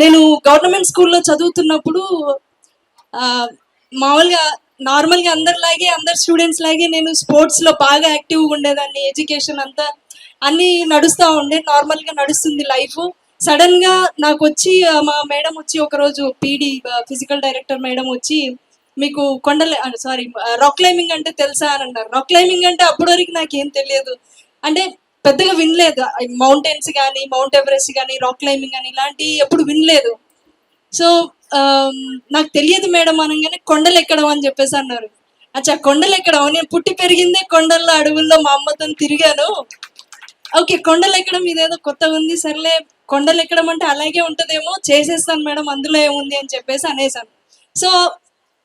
నేను గవర్నమెంట్ స్కూల్లో చదువుతున్నప్పుడు మామూలుగా నార్మల్గా అందరిలాగే అందరు స్టూడెంట్స్ లాగే నేను స్పోర్ట్స్లో బాగా యాక్టివ్గా ఉండేదాన్ని. ఎడ్యుకేషన్ అంతా అన్నీ నడుస్తూ ఉండే, నార్మల్గా నడుస్తుంది లైఫ్. సడన్గా నాకు వచ్చి మా మేడం వచ్చి ఒకరోజు పీడి ఫిజికల్ డైరెక్టర్ మేడం వచ్చి, మీకు రాక్ క్లైంబింగ్ అంటే తెలుసా అని అన్నారు. రాక్ క్లైంబింగ్ అంటే అప్పటి వరకు నాకేం తెలియదు, అంటే పెద్దగా వినలేదు. మౌంటైన్స్ కానీ, మౌంట్ ఎవరెస్ట్ కానీ, రాక్ క్లైంబింగ్ కానీ ఇలాంటివి ఎప్పుడు వినలేదు. సో నాకు తెలియదు మేడం అనగానే కొండలు ఎక్కడం అని చెప్పేసి అన్నారు. అచ్చా కొండలు ఎక్కడం, నేను పుట్టి పెరిగిందే కొండల్లో అడవుల్లో మా అమ్మతో తిరిగాను. ఓకే, కొండలు ఎక్కడం ఇదేదో కొత్తగా ఉంది, సర్లే కొండలు ఎక్కడం అంటే అలాగే ఉంటుందేమో, చేసేస్తాను మేడం, అందులో ఏముంది అని చెప్పేసి అనేసాను. సో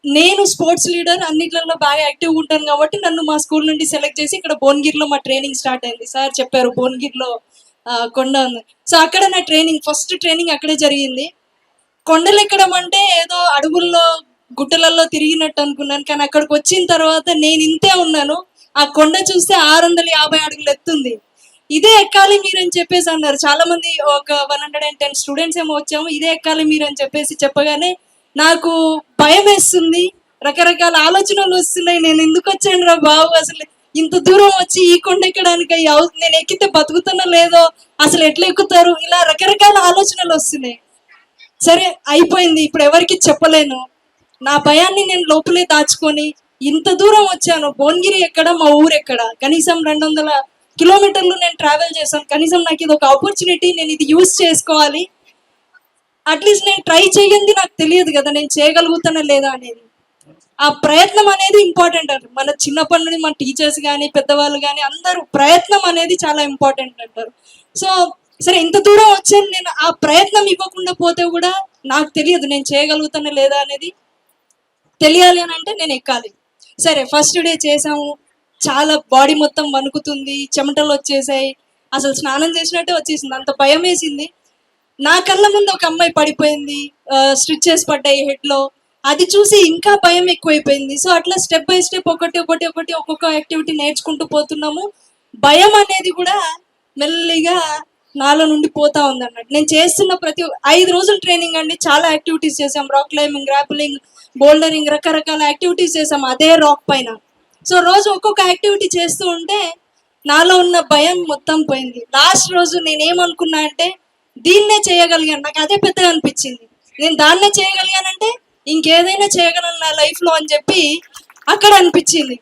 నేను స్పోర్ట్స్ లీడర్, అన్నిట్లలో బాగా యాక్టివ్గా ఉంటాను కాబట్టి నన్ను మా స్కూల్ నుండి సెలెక్ట్ చేసి ఇక్కడ భువనగిరిలో మా ట్రైనింగ్ స్టార్ట్ అయింది. సార్ చెప్పారు భువనగిరిలో కొండ ఉంది. సో అక్కడ నా ఫస్ట్ ట్రైనింగ్ అక్కడే జరిగింది. కొండలు ఎక్కడం అంటే ఏదో అడవుల్లో గుట్టలలో తిరిగినట్టు అనుకున్నాను, కానీ అక్కడికి వచ్చిన తర్వాత నేను ఇంతే ఉన్నాను. ఆ కొండ చూస్తే 650 అడుగులు ఎత్తుంది. ఇదే ఎక్కాలి మీరు అని చెప్పేసి అన్నారు. చాలా మంది ఒక 110 స్టూడెంట్స్ ఏమో వచ్చాము, ఇదే ఎక్కాలి మీరు అని చెప్పేసి చెప్పగానే నాకు భయం వేస్తుంది, రకరకాల ఆలోచనలు వస్తున్నాయి. నేను ఎందుకు వచ్చాను రా బాబు, అసలు ఇంత దూరం వచ్చి ఈ కొండ ఎక్కడానికి నేను ఎక్కితే బతుకుతున్నా లేదో, అసలు ఎట్లా ఎక్కుతారు, ఇలా రకరకాల ఆలోచనలు వస్తున్నాయి. సరే అయిపోయింది, ఇప్పుడు ఎవరికి చెప్పలేను. నా భయాన్ని నేను లోపలే దాచుకొని ఇంత దూరం వచ్చాను. భువనగిరి ఎక్కడ, మా ఊరు ఎక్కడ, కనీసం 200 కిలోమీటర్లు నేను ట్రావెల్ చేశాను. కనీసం నాకు ఇది ఒక ఆపర్చునిటీ, నేను ఇది యూజ్ చేసుకోవాలి. అట్లీస్ట్ నేను ట్రై చేయండి, నాకు తెలియదు కదా నేను చేయగలుగుతానా లేదా అనేది. ఆ ప్రయత్నం అనేది ఇంపార్టెంట్ అంటారు. మన చిన్నప్పటి నుండి మన టీచర్స్ కానీ, పెద్దవాళ్ళు కానీ అందరూ ప్రయత్నం అనేది చాలా ఇంపార్టెంట్ అంటారు. సో సరే ఇంత దూరం వచ్చాను, నేను ఆ ప్రయత్నం ఇవ్వకుండా పోతే కూడా నాకు తెలియదు నేను చేయగలుగుతానా లేదా అనేది. తెలియాలి అని అంటే నేను ఎక్కాలి. సరే ఫస్ట్ డే చేసాము, చాలా బాడీ మొత్తం వణుకుతుంది, చెమటలు వచ్చేసాయి, అసలు స్నానం చేసినట్టే వచ్చేసింది, అంత భయం వేసింది. నా కళ్ళ ముందు ఒక అమ్మాయి పడిపోయింది, స్టిచెస్ పడ్డాయి హెడ్లో, అది చూసి ఇంకా భయం ఎక్కువైపోయింది. సో అట్లా స్టెప్ బై స్టెప్ ఒక్కొక్క యాక్టివిటీ నేర్చుకుంటూ పోతున్నాము. భయం అనేది కూడా మెల్లిగా నాలో నుండి పోతా ఉంది అన్నట్టు. నేను చేస్తున్న ప్రతి 5 రోజులు ట్రైనింగ్ అండి, చాలా యాక్టివిటీస్ చేసాం. రాక్ క్లైంబింగ్, గ్రాప్లింగ్, బోల్డరింగ్, రకరకాల యాక్టివిటీస్ చేసాం అదే రాక్ పైన. సో రోజు ఒక్కొక్క యాక్టివిటీ చేస్తూ ఉంటే నాలో ఉన్న భయం మొత్తం పోయింది. లాస్ట్ రోజు నేనేమనుకున్నా అంటే దీన్నే చేయగలిగాను, నాకు అదే పెద్దగా అనిపించింది. నేను దాన్నే చేయగలిగానంటే ఇంకేదైనా చేయగలను నా లైఫ్లో అని చెప్పి అక్కడ అనిపించింది.